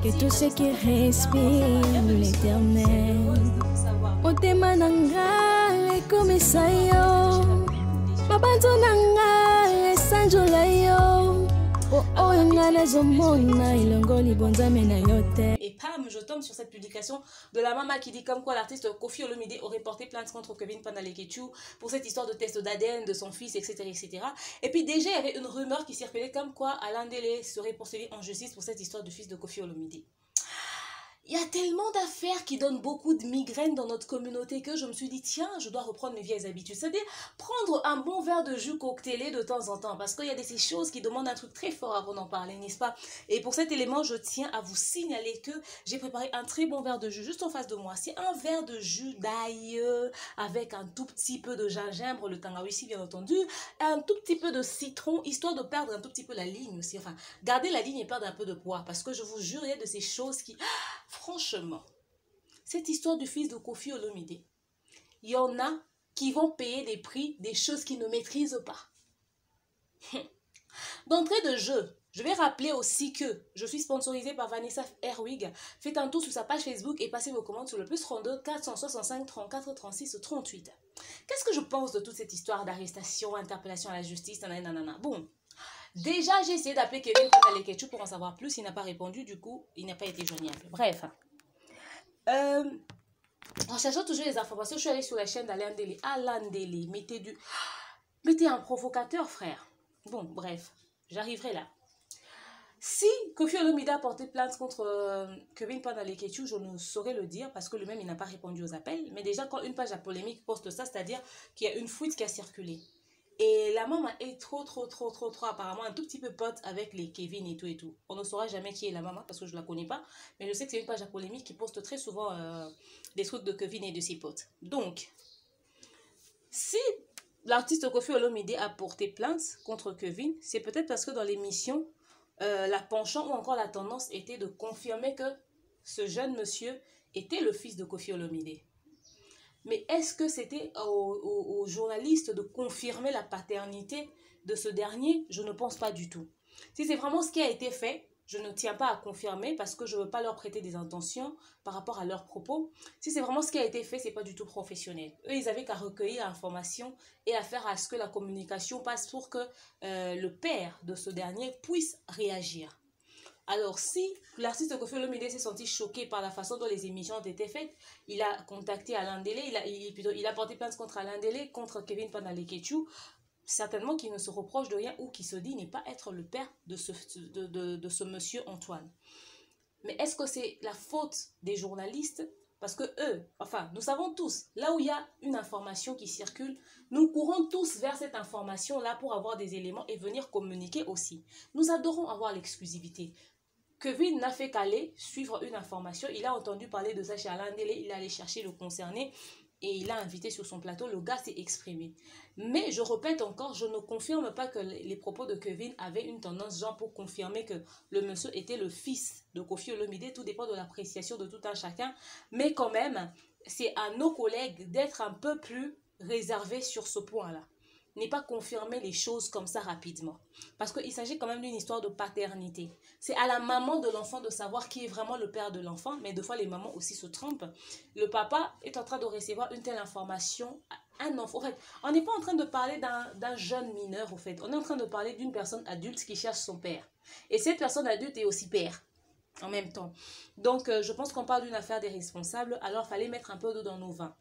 que tout ce qui respire l'éternel. Motema nanga ekomisa yo, mabanzo nanga esanjola yo. Et pam, je tombe sur cette publication de la maman qui dit comme quoi l'artiste Koffi Olomide aurait porté plainte contre Kevin Pandalekechu pour cette histoire de test d'ADN de son fils, etc., etc. Et puis déjà, il y avait une rumeur qui circulait comme quoi Alain Dele serait poursuivi en justice pour cette histoire du fils de Koffi Olomide. Il y a tellement d'affaires qui donnent beaucoup de migraines dans notre communauté que je me suis dit, tiens, je dois reprendre mes vieilles habitudes. C'est-à-dire prendre un bon verre de jus cocktailé de temps en temps. Parce qu'il y a ces choses qui demandent un truc très fort avant d'en parler, n'est-ce pas? Et pour cet élément, je tiens à vous signaler que j'ai préparé un très bon verre de jus juste en face de moi. C'est un verre de jus d'ail avec un tout petit peu de gingembre, le tangawizi bien entendu, un tout petit peu de citron, histoire de perdre un tout petit peu la ligne aussi. Enfin, garder la ligne et perdre un peu de poids. Parce que je vous jure, il y a de ces choses qui... Franchement, cette histoire du fils de Koffi Olomide, il y en a qui vont payer des prix des choses qu'ils ne maîtrisent pas. D'entrée de jeu, je vais rappeler aussi que je suis sponsorisée par Vanessa Herwig. Faites un tour sur sa page Facebook et passez vos commandes sur le +32 465 34 36 38. Qu'est-ce que je pense de toute cette histoire d'arrestation, interpellation à la justice, nanana. Bon, déjà, j'ai essayé d'appeler Kevin Pandalekechu pour en savoir plus. Il n'a pas répondu. Du coup, il n'a pas été joignable. Bref. En cherchant toujours les informations, je suis allée sur la chaîne d'Alain Dele. Alain Dele, mettez un provocateur, frère. Bon, bref. J'arriverai là. Si Koffi Olomide a porté plainte contre Kevin Pandalekechu, je ne saurais le dire parce que lui-même, il n'a pas répondu aux appels. Mais déjà, quand une page à polémique poste ça, c'est-à-dire qu'il y a une fuite qui a circulé. Et la maman est trop, apparemment un tout petit peu pote avec les Kevin et tout. On ne saura jamais qui est la maman parce que je ne la connais pas. Mais je sais que c'est une page à polémique qui poste très souvent des trucs de Kevin et de ses potes. Donc, si l'artiste Koffi Olomide a porté plainte contre Kevin, c'est peut-être parce que dans l'émission, la penchant ou encore la tendance était de confirmer que ce jeune monsieur était le fils de Koffi Olomide. Mais est-ce que c'était aux journalistes de confirmer la paternité de ce dernier? Je ne pense pas du tout. Si c'est vraiment ce qui a été fait, je ne tiens pas à confirmer parce que je ne veux pas leur prêter des intentions par rapport à leurs propos. Si c'est vraiment ce qui a été fait, ce n'est pas du tout professionnel. Eux, ils avaient qu'à recueillir l'information et à faire à ce que la communication passe pour que le père de ce dernier puisse réagir. Alors, si l'artiste Koffi Olomide s'est senti choqué par la façon dont les émissions ont été faites, il a contacté Alain Dele, il a porté plainte contre Alain Dele, contre Kevin Pandalekechu, certainement qu'il ne se reproche de rien ou qu'il se dit ne pas être le père de ce monsieur Antoine. Mais est-ce que c'est la faute des journalistes? Parce que eux, enfin, nous savons tous, là où il y a une information qui circule, nous courons tous vers cette information-là pour avoir des éléments et venir communiquer aussi. Nous adorons avoir l'exclusivité. Kevin n'a fait qu'aller suivre une information. Il a entendu parler de ça chez Alain Dele. Il est allé chercher le concerné et il l'a invité sur son plateau. Le gars s'est exprimé. Mais je répète encore, je ne confirme pas que les propos de Kevin avaient une tendance genre pour confirmer que le monsieur était le fils de Koffi Olomide. Tout dépend de l'appréciation de tout un chacun. Mais quand même, c'est à nos collègues d'être un peu plus réservés sur ce point-là. N'est pas confirmer les choses comme ça rapidement. Parce qu'il s'agit quand même d'une histoire de paternité. C'est à la maman de l'enfant de savoir qui est vraiment le père de l'enfant, mais des fois les mamans aussi se trompent. Le papa est en train de recevoir une telle information, un enfant. En fait, on n'est pas en train de parler d'un jeune mineur, en fait. On est en train de parler d'une personne adulte qui cherche son père. Et cette personne adulte est aussi père en même temps. Donc, je pense qu'on parle d'une affaire des responsables, alors il fallait mettre un peu d'eau dans nos vins.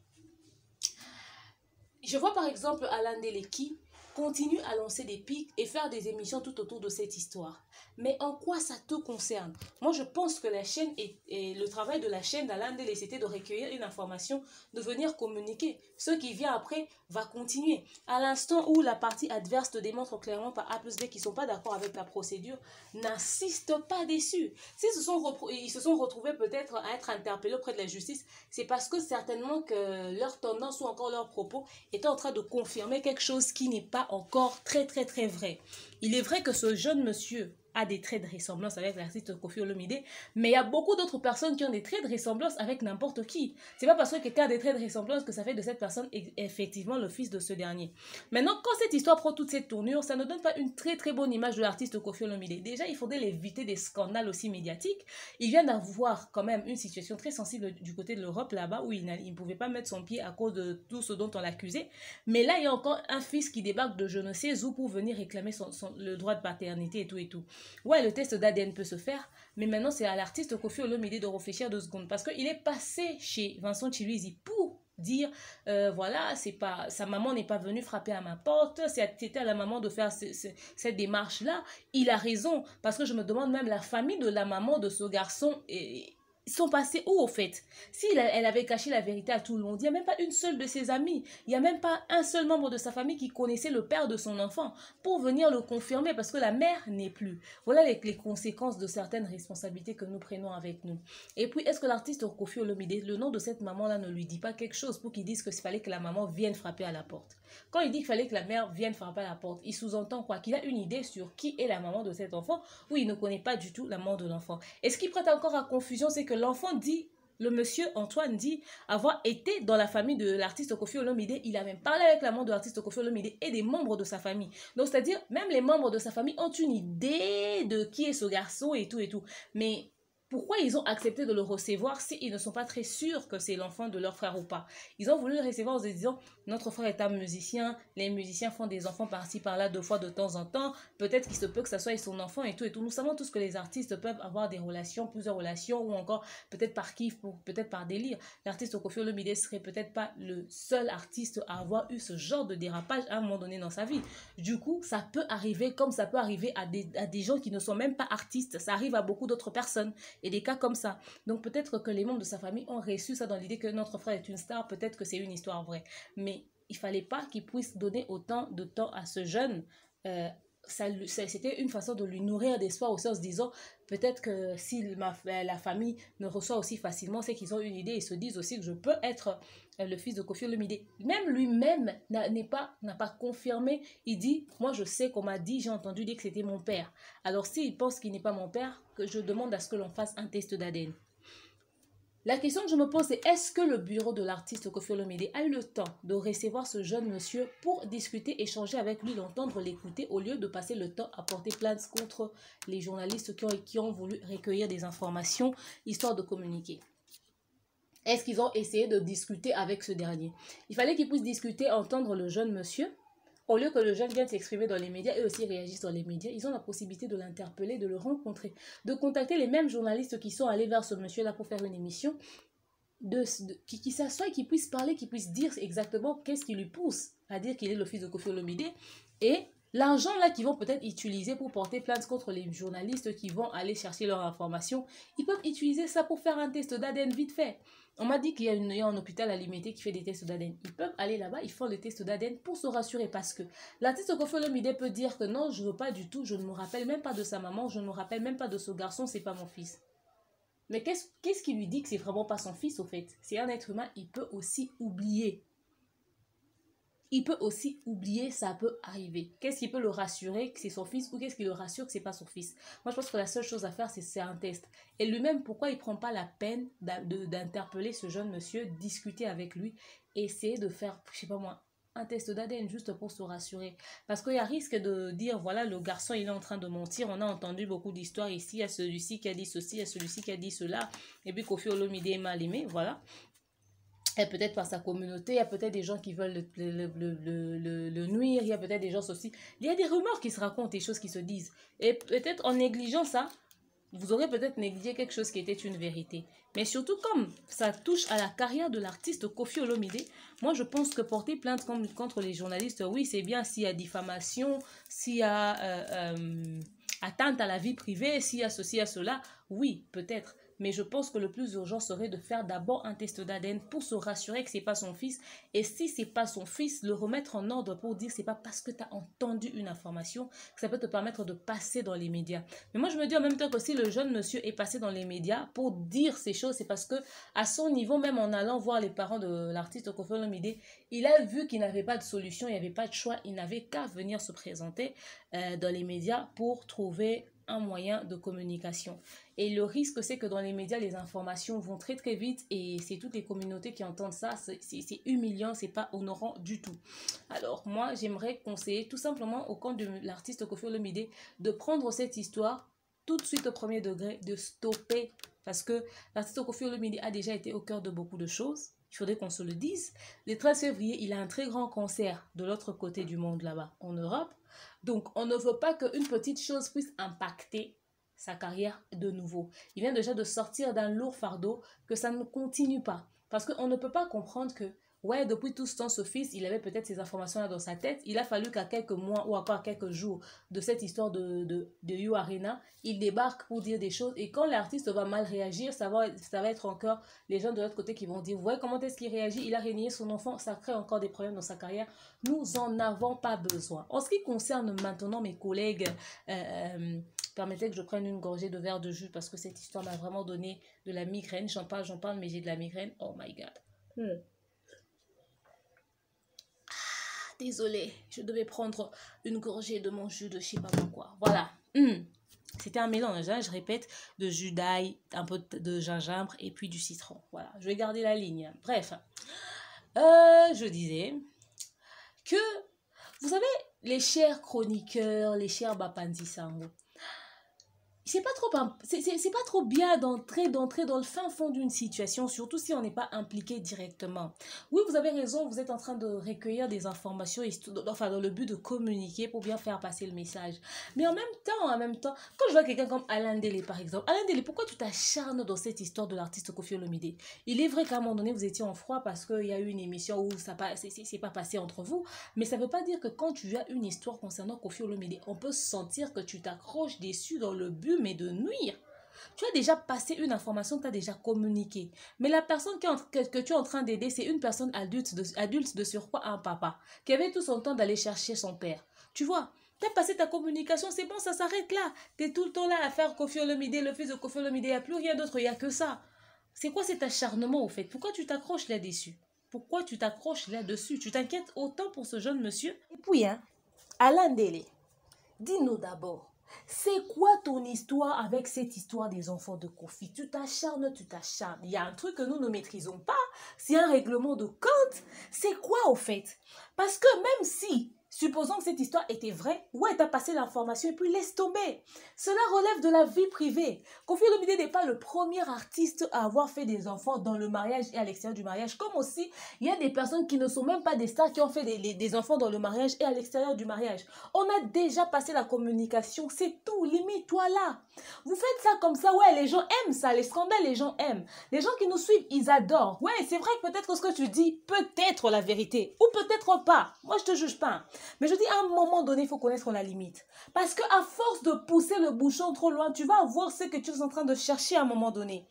Je vois par exemple Alain Dele qui continue à lancer des pics et faire des émissions tout autour de cette histoire. Mais en quoi ça te concerne? Moi, je pense que la chaîne et le travail de la chaîne d'Alain Dele, c'était de recueillir une information, de venir communiquer. Ce qui vient après va continuer. À l'instant où la partie adverse te démontre clairement par A plus B qu'ils ne sont pas d'accord avec la procédure, n'insiste pas dessus. S'ils se sont retrouvés peut-être à être interpellés auprès de la justice, c'est parce que certainement que leur tendance ou encore leurs propos étaient en train de confirmer quelque chose qui n'est pas encore très vrai. Il est vrai que ce jeune monsieur a des traits de ressemblance avec l'artiste Koffi Olomide, mais il y a beaucoup d'autres personnes qui ont des traits de ressemblance avec n'importe qui. C'est pas parce que quelqu'un a des traits de ressemblance que ça fait de cette personne effectivement le fils de ce dernier. Maintenant, quand cette histoire prend toute cette tournure, ça ne donne pas une très très bonne image de l'artiste Koffi Olomide. Déjà, il faudrait éviter des scandales aussi médiatiques. Il vient d'avoir quand même une situation très sensible du côté de l'Europe là-bas où il ne pouvait pas mettre son pied à cause de tout ce dont on l'accusait. Mais là, il y a encore un fils qui débarque de je ne sais où pour venir réclamer le droit de paternité et tout et tout. Ouais, le test d'ADN peut se faire, mais maintenant c'est à l'artiste Koffi Olomide de réfléchir 2 secondes parce qu'il est passé chez Vincent Chiluizi pour dire voilà, c'est pas, sa maman n'est pas venue frapper à ma porte, c'était à la maman de faire cette démarche là. Il a raison, parce que je me demande même la famille de la maman de ce garçon sont passés où au fait? Si elle avait caché la vérité à tout le monde, il n'y a même pas une seule de ses amies, il n'y a même pas un seul membre de sa famille qui connaissait le père de son enfant pour venir le confirmer parce que la mère n'est plus. Voilà les conséquences de certaines responsabilités que nous prenons avec nous. Et puis, est-ce que l'artiste Koffi Olomide, le nom de cette maman-là ne lui dit pas quelque chose pour qu'il dise qu'il fallait que la maman vienne frapper à la porte? Quand il dit qu'il fallait que la mère vienne frapper à la porte, il sous-entend quoi? Qu'il a une idée sur qui est la maman de cet enfant ou il ne connaît pas du tout la maman de l'enfant. Et ce qui prête encore à confusion, c'est que l'enfant dit, le monsieur Antoine dit avoir été dans la famille de l'artiste Koffi Olomide. Il a même parlé avec la maman de l'artiste Koffi Olomide et des membres de sa famille. Donc, c'est-à-dire, même les membres de sa famille ont une idée de qui est ce garçon et tout et tout. Mais pourquoi ils ont accepté de le recevoir s'ils ne sont pas très sûrs que c'est l'enfant de leur frère ou pas? Ils ont voulu le recevoir en se disant, notre frère est un musicien, les musiciens font des enfants par-ci par-là 2 fois de temps en temps, peut-être qu'il se peut que ça soit son enfant et tout et tout. Nous savons tous que les artistes peuvent avoir des relations, plusieurs relations, ou encore peut-être par kiff, peut-être par délire. L'artiste Koffi Olomide serait peut-être pas le seul artiste à avoir eu ce genre de dérapage à un moment donné dans sa vie. Du coup, ça peut arriver comme ça peut arriver à des gens qui ne sont même pas artistes. Ça arrive à beaucoup d'autres personnes. Et des cas comme ça. Donc peut-être que les membres de sa famille ont reçu ça dans l'idée que notre frère est une star, peut-être que c'est une histoire vraie. Mais il ne fallait pas qu'il puisse donner autant de temps à ce jeune. C'était une façon de lui nourrir d'espoir aussi en se disant peut-être que si la famille me reçoit aussi facilement, c'est qu'ils ont une idée et se disent aussi que je peux être le fils de Koffi Olomide. Même lui-même n'a pas confirmé. Il dit, moi je sais qu'on m'a dit, j'ai entendu dire que c'était mon père. Alors s'il pense qu'il n'est pas mon père, que je demande à ce que l'on fasse un test d'ADN. La question que je me pose, c'est est-ce que le bureau de l'artiste Koffi Olomide a eu le temps de recevoir ce jeune monsieur pour discuter, échanger avec lui, l'entendre, l'écouter, au lieu de passer le temps à porter plainte contre les journalistes qui ont voulu recueillir des informations, histoire de communiquer? Est-ce qu'ils ont essayé de discuter avec ce dernier? Il fallait qu'ils puissent discuter, entendre le jeune monsieur. Au lieu que le jeune vienne s'exprimer dans les médias et aussi réagisse dans les médias, ils ont la possibilité de l'interpeller, de le rencontrer, de contacter les mêmes journalistes qui sont allés vers ce monsieur-là pour faire une émission, qui s'assoient et qui puissent parler, qui puissent dire exactement qu'est-ce qui lui pousse à dire qu'il est le fils de Koffi Olomide et l'argent là qu'ils vont peut-être utiliser pour porter plainte contre les journalistes qui vont aller chercher leur information, ils peuvent utiliser ça pour faire un test d'ADN vite fait. On m'a dit qu'il y a un hôpital à Limité qui fait des tests d'ADN. Ils peuvent aller là-bas, ils font le test d'ADN pour se rassurer parce que l'artiste Koffi Olomide peut dire que non, je ne veux pas du tout, je ne me rappelle même pas de sa maman, je ne me rappelle même pas de ce garçon, c'est pas mon fils. Mais qu'est-ce qui lui dit que c'est vraiment pas son fils au fait? C'est un être humain, il peut aussi oublier. Il peut aussi oublier, ça peut arriver. Qu'est-ce qui peut le rassurer que c'est son fils ou qu'est-ce qui le rassure que c'est pas son fils? Moi, je pense que la seule chose à faire, c'est un test. Et lui-même, pourquoi il prend pas la peine d'interpeller ce jeune monsieur, discuter avec lui, essayer de faire, je sais pas moi, un test d'ADN juste pour se rassurer. Parce qu'il y a risque de dire, voilà, le garçon, il est en train de mentir. On a entendu beaucoup d'histoires ici. Il y a celui-ci qui a dit ceci, il y a celui-ci qui a dit cela. Et puis, Koffi Olomide est mal aimé, voilà. Et peut-être par sa communauté, il y a peut-être des gens qui veulent le nuire, il y a peut-être des gens aussi. Il y a des rumeurs qui se racontent, des choses qui se disent. Et peut-être en négligeant ça, vous aurez peut-être négligé quelque chose qui était une vérité. Mais surtout, comme ça touche à la carrière de l'artiste Koffi Olomide, moi je pense que porter plainte contre les journalistes, oui, c'est bien s'il y a diffamation, s'il y a atteinte à la vie privée, s'il y a ceci, il y a cela, oui, peut-être. Mais je pense que le plus urgent serait de faire d'abord un test d'ADN pour se rassurer que c'est pas son fils. Et si c'est pas son fils, le remettre en ordre pour dire que c'est pas parce que tu as entendu une information que ça peut te permettre de passer dans les médias. Mais moi, je me dis en même temps que si le jeune monsieur est passé dans les médias pour dire ces choses, c'est parce que à son niveau, même en allant voir les parents de l'artiste Koffi Olomide, il a vu qu'il n'avait pas de solution, il n'y avait pas de choix, il n'avait qu'à venir se présenter dans les médias pour trouver un moyen de communication. Et le risque, c'est que dans les médias, les informations vont très très vite et c'est toutes les communautés qui entendent ça. C'est humiliant, c'est pas honorant du tout. Alors moi, j'aimerais conseiller tout simplement au compte de l'artiste Koffi Olomide de prendre cette histoire tout de suite au premier degré, de stopper. Parce que l'artiste Koffi Olomide a déjà été au cœur de beaucoup de choses. Il faudrait qu'on se le dise. Le 13 février, il a un très grand concert de l'autre côté du monde là-bas, en Europe. Donc, on ne veut pas qu'une petite chose puisse impacter sa carrière de nouveau. Il vient déjà de sortir d'un lourd fardeau, que ça ne continue pas. Parce qu'on ne peut pas comprendre que, ouais, depuis tout ce temps, ce fils, il avait peut-être ces informations-là dans sa tête. Il a fallu qu'à quelques mois ou encore à quelques jours de cette histoire de You Arena, il débarque pour dire des choses. Et quand l'artiste va mal réagir, ça va être encore les gens de l'autre côté qui vont dire, ouais, comment est-ce qu'il réagit? Il a renié son enfant, ça crée encore des problèmes dans sa carrière. Nous en avons pas besoin. En ce qui concerne maintenant mes collègues, permettez que je prenne une gorgée de verre de jus parce que cette histoire m'a vraiment donné de la migraine. J'en parle, mais j'ai de la migraine. Oh my God. Désolée, je devais prendre une gorgée de mon jus de je sais pas quoi. Voilà. C'était un mélange, hein, je répète, de jus d'ail, un peu de gingembre et puis du citron. Voilà, je vais garder la ligne. Bref, je disais que, vous savez, les chers chroniqueurs, les chers Bapanzi Sango, c'est pas trop bien d'entrer dans le fin fond d'une situation, surtout si on n'est pas impliqué directement. Oui, vous avez raison, vous êtes en train de recueillir des informations, enfin dans le but de communiquer pour bien faire passer le message. Mais en même temps, quand je vois quelqu'un comme Alain Dele par exemple, Alain Dele, pourquoi tu t'acharnes dans cette histoire de l'artiste Koffi Olomide? Il est vrai qu'à un moment donné, vous étiez en froid parce qu'il y a eu une émission où c'est pas passé entre vous, mais ça ne veut pas dire que quand tu as une histoire concernant Koffi Olomide, on peut sentir que tu t'accroches dessus dans le but mais de nuire. Tu as déjà passé une information, tu as déjà communiqué. Mais la personne que tu es en train d'aider, c'est une personne adulte de surcroît un papa, qui avait tout son temps d'aller chercher son père. Tu vois, tu as passé ta communication, c'est bon, ça s'arrête là. Tu es tout le temps là à faire Koffi Olomide, le fils de Koffi Olomide, il n'y a plus rien d'autre, il n'y a que ça. C'est quoi cet acharnement au fait? Pourquoi tu t'accroches là-dessus? Pourquoi tu t'accroches là-dessus? Tu t'inquiètes autant pour ce jeune monsieur? Et puis, Alain Dele, dis-nous d'abord, c'est quoi ton histoire avec cette histoire des enfants de Koffi? Tu t'acharnes. Il y a un truc que nous ne maîtrisons pas. C'est un règlement de compte. C'est quoi au fait? Parce que même si, supposons que cette histoire était vraie, ouais, t'as passé l'information et puis laisse tomber. Cela relève de la vie privée. Koffi Olomide n'est pas le premier artiste à avoir fait des enfants dans le mariage et à l'extérieur du mariage. Comme aussi, il y a des personnes qui ne sont même pas des stars qui ont fait des enfants dans le mariage et à l'extérieur du mariage. On a déjà passé la communication, c'est tout. Limite-toi là. Vous faites ça comme ça, ouais, les gens aiment ça. Les scandales, les gens aiment. Les gens qui nous suivent, ils adorent. Ouais, c'est vrai que peut-être que ce que tu dis peut être la vérité ou peut-être pas. Moi, je te juge pas. Mais je dis, à un moment donné, il faut connaître la limite. Parce qu'à force de pousser le bouchon trop loin, tu vas voir ce que tu es en train de chercher à un moment donné.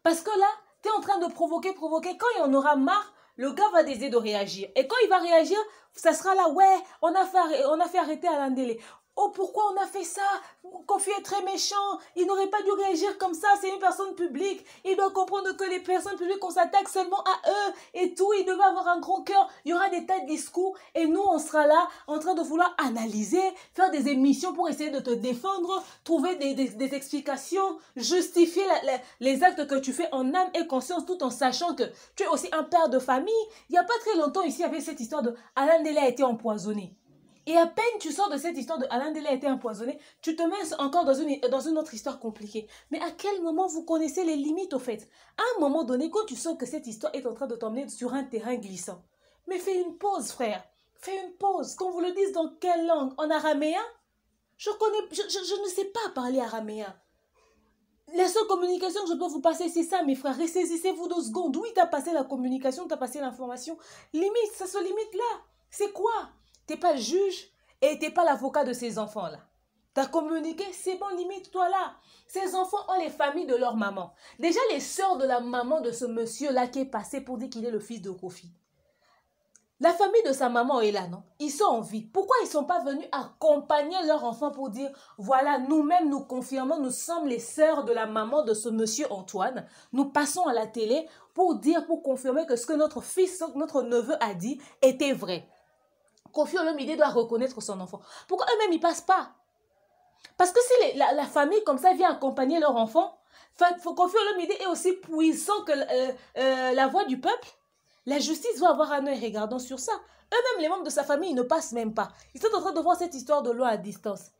Parce que là, tu es en train de provoquer. Quand il en aura marre, le gars va décider de réagir. Et quand il va réagir, ça sera là, ouais, on a fait arrêter Alain Dele. Oh, pourquoi on a fait ça? Koffi est très méchant. Il n'aurait pas dû réagir comme ça. C'est une personne publique. Il doit comprendre que les personnes publiques, on s'attaque seulement à eux et tout. Il devait avoir un grand cœur. Il y aura des tas de discours. Et nous, on sera là en train de vouloir analyser, faire des émissions pour essayer de te défendre, trouver des explications, justifier les actes que tu fais en âme et conscience tout en sachant que tu es aussi un père de famille. Il n'y a pas très longtemps ici, avec cette histoire de Alain Dele a été empoisonné. Et à peine tu sors de cette histoire de Alain Dele a été empoisonné, tu te mets encore dans une autre histoire compliquée. Mais à quel moment vous connaissez les limites au fait? À un moment donné, quand tu sens que cette histoire est en train de t'emmener sur un terrain glissant, mais fais une pause frère, fais une pause. Qu'on vous le dise dans quelle langue? En araméen? Je ne sais pas parler araméen. La seule communication que je peux vous passer, c'est ça, mes frères. Ressaisissez-vous 2 secondes. Oui, tu as passé la communication, tu as passé l'information. Limite, ça se limite là. C'est quoi? T'es pas le juge et t'es pas l'avocat de ces enfants-là. T'as communiqué, c'est bon, limite-toi là. Ces enfants ont les familles de leur maman. Déjà, les sœurs de la maman de ce monsieur-là qui est passé pour dire qu'il est le fils de Koffi. La famille de sa maman est là, non? Ils sont en vie. Pourquoi ils ne sont pas venus accompagner leur enfant pour dire, voilà, nous-mêmes, nous confirmons, nous sommes les sœurs de la maman de ce monsieur Antoine. Nous passons à la télé pour dire, pour confirmer que ce que notre fils, notre neveu a dit était vrai. Koffi Olomide doit reconnaître son enfant. Pourquoi eux-mêmes, ils ne passent pas? Parce que si la famille comme ça vient accompagner leur enfant, Koffi Olomide est aussi puissant que la voix du peuple. La justice va avoir un œil regardant sur ça. Eux-mêmes, les membres de sa famille, ils ne passent même pas. Ils sont en train de voir cette histoire de loi à distance.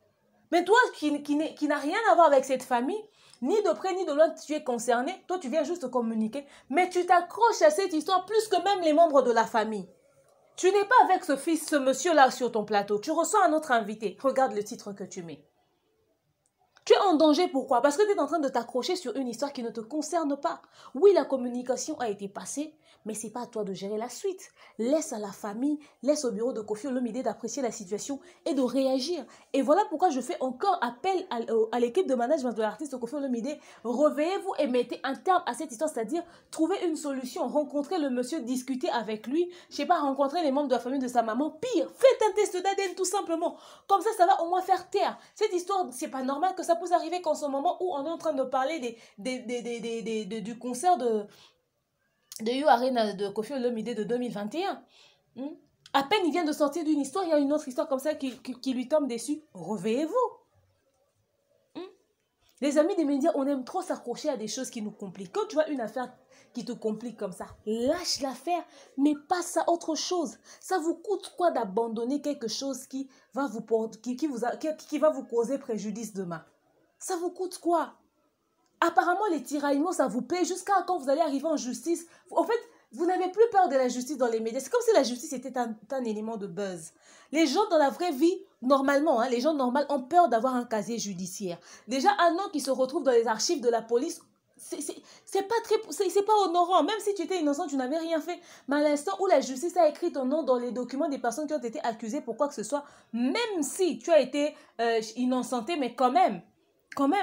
Mais toi, qui n'a rien à voir avec cette famille, ni de près ni de loin, tu es concerné. Toi, tu viens juste communiquer. Mais tu t'accroches à cette histoire plus que même les membres de la famille. Tu n'es pas avec ce monsieur-là sur ton plateau. Tu reçois un autre invité. Regarde le titre que tu mets. Tu es en danger, pourquoi? Parce que tu es en train de t'accrocher sur une histoire qui ne te concerne pas. Oui, la communication a été passée, mais ce n'est pas à toi de gérer la suite. Laisse à la famille, laisse au bureau de Koffi Olomide d'apprécier la situation et de réagir. Et voilà pourquoi je fais encore appel à l'équipe de management de l'artiste Koffi Olomide. Réveillez-vous et mettez un terme à cette histoire, c'est-à-dire trouver une solution, rencontrer le monsieur, discuter avec lui, je sais pas, rencontrer les membres de la famille de sa maman. Pire, faites un test d'ADN tout simplement. Comme ça va au moins faire taire. Cette histoire, c'est pas normal que ça puisse arriver qu'en ce moment où on est en train de parler du concert de You Arena de Koffi Olomide de 2021. À peine il vient de sortir d'une histoire, il y a une autre histoire comme ça qui lui tombe dessus. Réveillez-vous. Les amis des médias, on aime trop s'accrocher à des choses qui nous compliquent. Quand tu vois une affaire qui te complique comme ça, lâche l'affaire, mais passe à autre chose. Ça vous coûte quoi d'abandonner quelque chose qui va vous causer préjudice demain? Ça vous coûte quoi? Apparemment, les tiraillements, ça vous plaît jusqu'à quand vous allez arriver en justice. En fait, vous n'avez plus peur de la justice dans les médias. C'est comme si la justice était un élément de buzz. Les gens dans la vraie vie, normalement, les gens normaux ont peur d'avoir un casier judiciaire. Déjà, un nom qui se retrouve dans les archives de la police, c'est pas honorant. Même si tu étais innocent, tu n'avais rien fait. Mais à l'instant où la justice a écrit ton nom dans les documents des personnes qui ont été accusées pour quoi que ce soit, même si tu as été innocenté, mais quand même,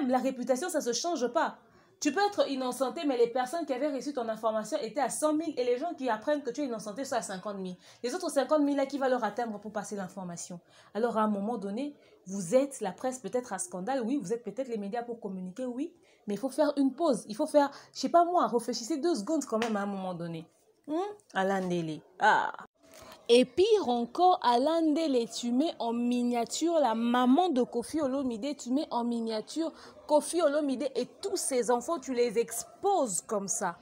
la réputation, ça ne se change pas. Tu peux être innocenté, mais les personnes qui avaient reçu ton information étaient à 100 000 et les gens qui apprennent que tu es innocenté sont à 50 000. Les autres 50 000 là, qui va leur atteindre pour passer l'information? Alors, à un moment donné, vous êtes la presse peut-être à scandale, oui, vous êtes peut-être les médias pour communiquer, oui, mais il faut faire une pause. Il faut faire, je ne sais pas moi, réfléchissez 2 secondes quand même à un moment donné. Alain Ndélé. Et pire encore, Alain Ndélé, tu mets en miniature la maman de Koffi Olomide, tu mets en miniature Koffi Olomide et tous ses enfants, tu les exposes comme ça.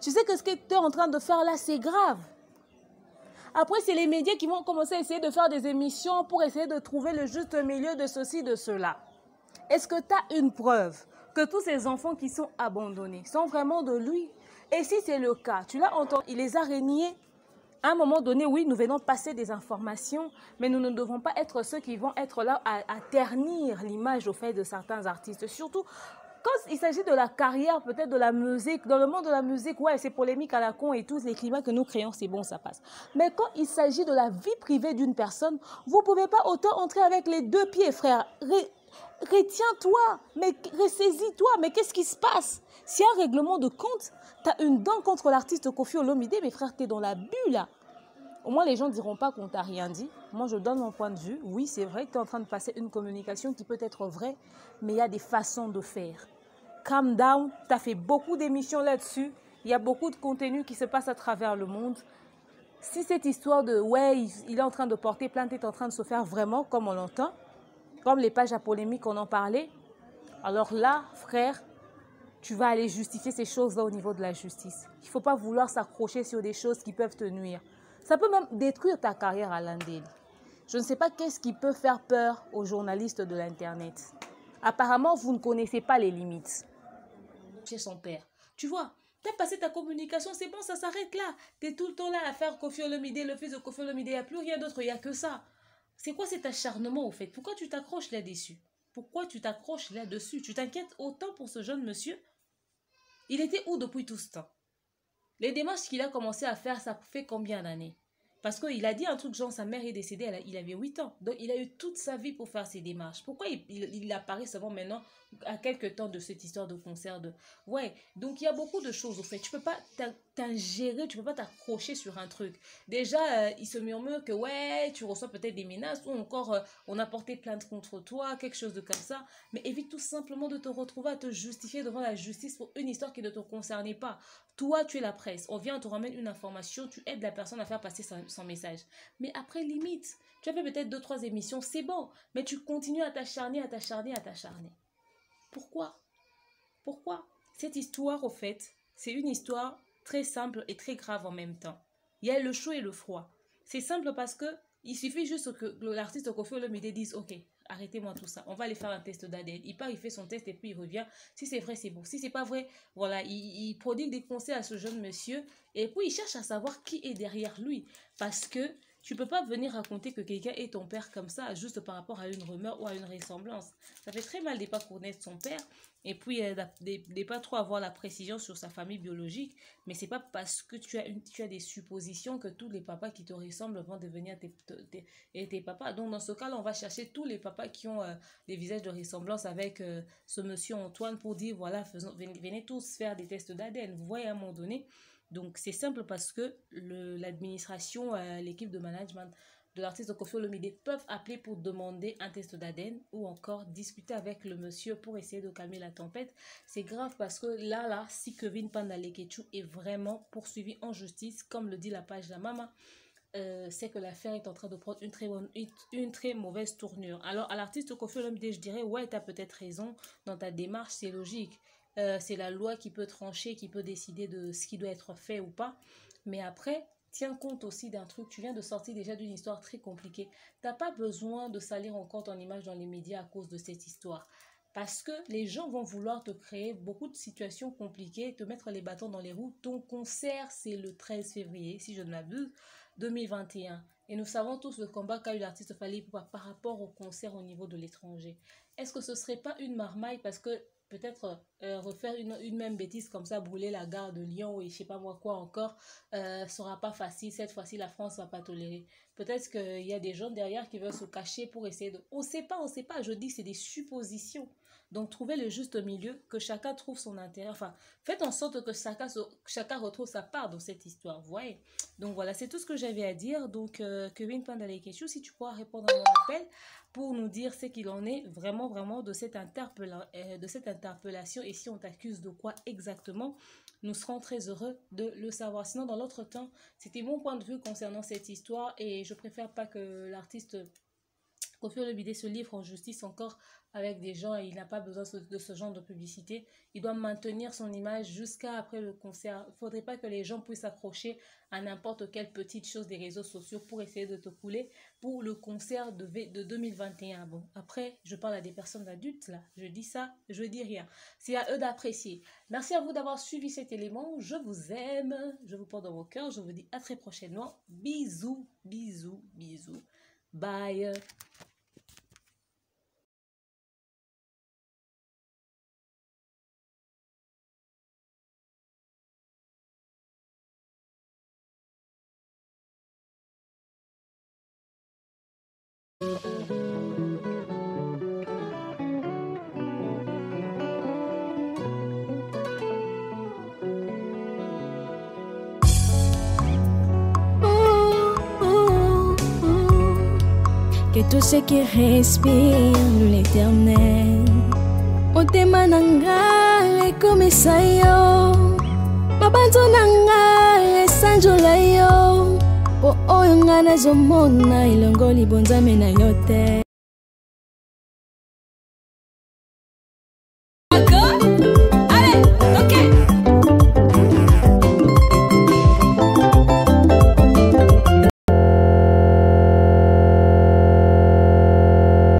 Tu sais que ce que tu es en train de faire là, c'est grave. Après, c'est les médias qui vont commencer à essayer de faire des émissions pour essayer de trouver le juste milieu de ceci, de cela. Est-ce que tu as une preuve que tous ces enfants qui sont abandonnés sont vraiment de lui? Et si c'est le cas, tu l'as entendu, il les a reniés. À un moment donné, oui, nous venons passer des informations, mais nous ne devons pas être ceux qui vont être là à ternir l'image au fait de certains artistes. Surtout quand il s'agit de la carrière, peut-être de la musique. Dans le monde de la musique, ouais, c'est polémique à la con et tous les climats que nous créons, c'est bon, ça passe. Mais quand il s'agit de la vie privée d'une personne, vous ne pouvez pas autant entrer avec les 2 pieds, frère. Retiens-toi, mais ressaisis-toi, mais qu'est-ce qui se passe? S'il y a un règlement de compte, tu as une dent contre l'artiste Koffi Olomide, mais frère, tu es dans la bulle là. Au moins, les gens ne diront pas qu'on t'a rien dit. Moi, je donne mon point de vue. Oui, c'est vrai que tu es en train de passer une communication qui peut être vraie, mais il y a des façons de faire. Calm down, tu as fait beaucoup d'émissions là-dessus. Il y a beaucoup de contenu qui se passe à travers le monde. Si cette histoire de « ouais, il est en train de porter plainte » est en train de se faire vraiment comme on l'entend, comme les pages à polémique on en parlait, alors là, frère, tu vas aller justifier ces choses-là au niveau de la justice. Il ne faut pas vouloir s'accrocher sur des choses qui peuvent te nuire. Ça peut même détruire ta carrière à Alain Ndélé. Je ne sais pas qu'est-ce qui peut faire peur aux journalistes de l'Internet. Apparemment, vous ne connaissez pas les limites. Chez son père. Tu vois, tu as passé ta communication, c'est bon, ça s'arrête là. Tu es tout le temps là à faire Koffi Olomide, le fils de Koffi Olomide, il n'y a plus rien d'autre, il n'y a que ça. C'est quoi cet acharnement au fait? Pourquoi tu t'accroches là-dessus? Pourquoi tu t'accroches là-dessus? Tu t'inquiètes autant pour ce jeune monsieur? Il était où depuis tout ce temps? Les démarches qu'il a commencé à faire, ça fait combien d'années? Parce qu'il a dit un truc genre, sa mère est décédée, il avait 8 ans. Donc, il a eu toute sa vie pour faire ses démarches. Pourquoi il apparaît seulement maintenant à quelques temps de cette histoire de concert de... Ouais, donc il y a beaucoup de choses au fait. Tu peux pas t'ingérer, tu peux pas t'accrocher sur un truc. Déjà, il se murmure que ouais, tu reçois peut-être des menaces ou encore on a porté plainte contre toi, quelque chose de comme ça. Mais évite tout simplement de te retrouver à te justifier devant la justice pour une histoire qui ne te concernait pas. Toi, tu es la presse. On vient, on te ramène une information, tu aides la personne à faire passer son message. Mais après, limite, tu as fait peut-être 2-3 émissions, c'est bon. Mais tu continues à t'acharner, à t'acharner, à t'acharner. Pourquoi? Pourquoi? Cette histoire, au fait, c'est une histoire très simple et très grave en même temps. Il y a le chaud et le froid. C'est simple parce que il suffit juste que l'artiste Koffi Olomide dise « Ok, arrêtez-moi tout ça. On va aller faire un test d'ADN. » Il part, il fait son test et puis il revient. Si c'est vrai, c'est bon. Si c'est pas vrai, voilà, il prodigue des conseils à ce jeune monsieur et puis il cherche à savoir qui est derrière lui. Parce que tu peux pas venir raconter que quelqu'un est ton père comme ça juste par rapport à une rumeur ou à une ressemblance. Ça fait très mal de pas connaître son père et puis de pas trop avoir la précision sur sa famille biologique. Mais c'est pas parce que tu as des suppositions que tous les papas qui te ressemblent vont devenir tes papas. Donc dans ce cas-là, on va chercher tous les papas qui ont des visages de ressemblance avec ce monsieur Antoine pour dire voilà, venez tous faire des tests d'ADN. Vous voyez à un moment donné. Donc, c'est simple parce que l'administration, l'équipe de management de l'artiste Koffi Olomide peuvent appeler pour demander un test d'ADN ou encore discuter avec le monsieur pour essayer de calmer la tempête. C'est grave parce que là, si Kevin Panda Leketchou est vraiment poursuivi en justice, comme le dit la page La Mama, c'est que l'affaire est en train de prendre une très mauvaise tournure. Alors, à l'artiste Koffi Olomide, je dirais, ouais, tu as peut-être raison dans ta démarche, c'est logique. C'est la loi qui peut trancher, qui peut décider de ce qui doit être fait ou pas. Mais après, tiens compte aussi d'un truc. Tu viens de sortir déjà d'une histoire très compliquée. Tu n'as pas besoin de salir encore ton image dans les médias à cause de cette histoire. Parce que les gens vont vouloir te créer beaucoup de situations compliquées, te mettre les bâtons dans les roues. Ton concert, c'est le 13 février, si je ne m'abuse, 2021. Et nous savons tous le combat qu'a eu l'artiste Fally Ipupa par rapport au concert au niveau de l'étranger. Est-ce que ce ne serait pas une marmaille parce que peut-être refaire une même bêtise comme ça, brûler la gare de Lyon et je sais pas moi quoi encore, sera pas facile. Cette fois-ci, la France va pas tolérer. Peut-être qu'il y a des gens derrière qui veulent se cacher pour essayer de... On sait pas. Je dis que c'est des suppositions. Donc, trouvez le juste milieu, que chacun trouve son intérêt. Enfin, faites en sorte que chacun retrouve sa part dans cette histoire, vous voyez. Donc, voilà, c'est tout ce que j'avais à dire. Donc, Kevin Panda Leketchou, si tu pourras répondre à mon appel pour nous dire ce qu'il en est vraiment de cette interpellation et si on t'accuse de quoi exactement, nous serons très heureux de le savoir. Sinon, dans l'autre temps, c'était mon point de vue concernant cette histoire et je préfère pas que l'artiste Koffi Olomide se livre en justice encore avec des gens et il n'a pas besoin de ce genre de publicité. Il doit maintenir son image jusqu'à après le concert. Il ne faudrait pas que les gens puissent s'accrocher à n'importe quelle petite chose des réseaux sociaux pour essayer de te couler pour le concert de 2021. Bon, après, je parle à des personnes adultes là. Je dis ça, je dis rien. C'est à eux d'apprécier. Merci à vous d'avoir suivi cet élément. Je vous aime. Je vous porte dans vos cœurs. Je vous dis à très prochainement. Bisous, bisous, bisous. Bye. Que tout ce qui respire l'éternel Otema nanga ekomisa yo Mabanzo nanga esanjola yo Po oyo nga nazomona ilongo libonzame na yo te